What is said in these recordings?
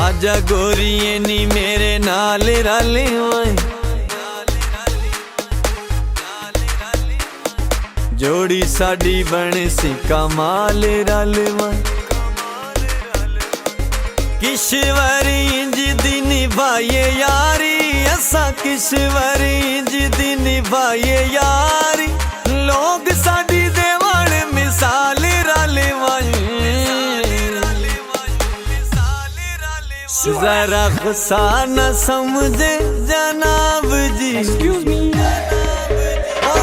आजा गोरिए नी मेरे नाल रल वाए, जोड़ी साडी बन सी कमाल रल वाए। किश्वरी इंज दी निभाइए यारी, असा किश्वरी इंज दी निभाइए यारी। लोग साडी देवण मिसाल रल वाए। जरा गुस्सा न समझे जनाब जी,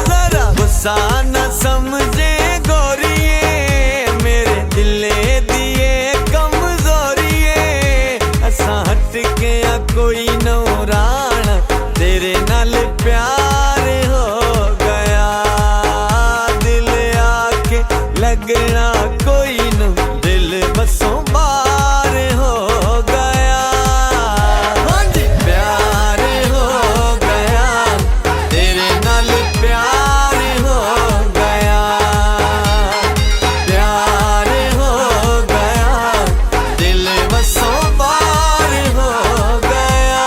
जरा गुस्सा न समझे गोरिए, मेरे दिले दिए कमजोरिए। असा हट के कोई नौरान, तेरे नाल प्यार हो गया। दिल आके लगना कोई न, दिल बसों बार हो गया। प्यार हो गया, तेरे नाल प्यार हो गया। प्यार हो गया, दिल बसों बार हो गया।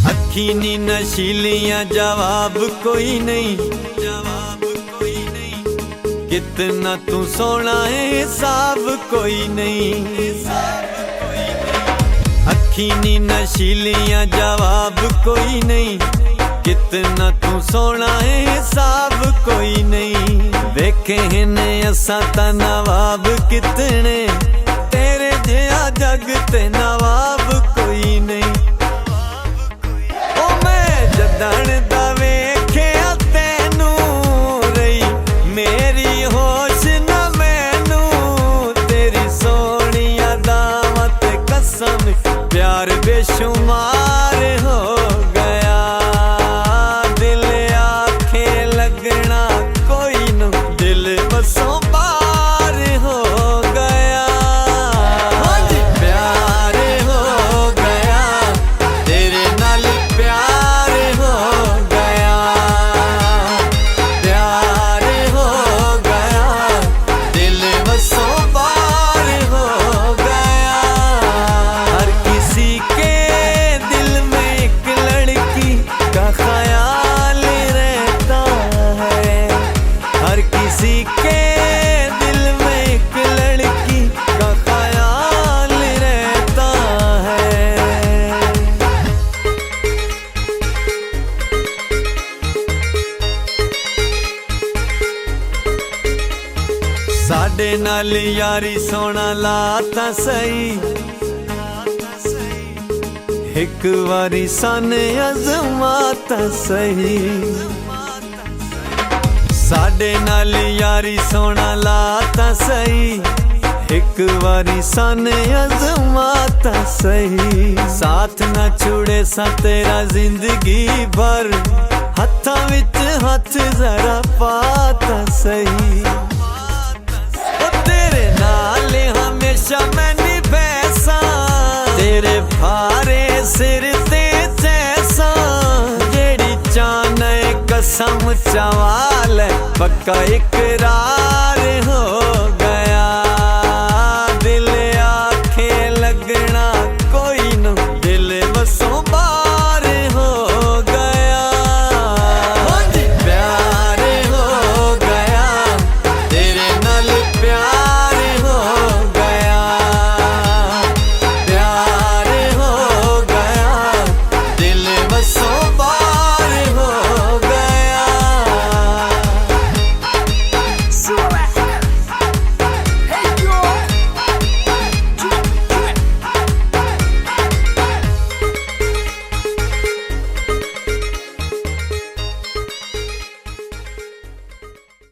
अखी नी नशीलियां जवाब कोई नहीं, जवाब कोई नहीं। कितना तू सोना है हिसाब कोई नहीं। अखी नी नशीलियां जवाब कोई नहीं। कितना तू सोना है हिसाब कोई नहीं। देखे ने असा ता नवाब कितने, तेरे जिया जग ते नवाब कोई नहीं। जदन दा वेख्या तैनू रही मेरी होश न मैनू, तेरी सोहनी अदावां ते कसम प्यार बेशुमार हो गया। दिल आखे लगना कोई न, दिल बसों बार हो गया। प्यार हो गया, तेरे नाल प्यार हो गया। प्यार हो गया, दिल बसों बार हो गया। हर किसी के दिल में एक लड़की का ख्याल रहता है। हर किसी के दिल में एक लड़की का ख्याल रहता है। साडे नाल यारी सोना लाता सही, एक वारी साने अजमाता सही। साडे नाल यारी सोना लाता सही, एक वारी साने अजमाता सही। साथ ना छुड़े सा तेरा जिंदगी भर, हत्थां विच हथ जरा पाता सही। तेरे नाल हमेशा मैं निभैसा, तेरे भारे सिर ते जैसा। जेड़ी चाहना कसम चवाल, पक्का इकरार हो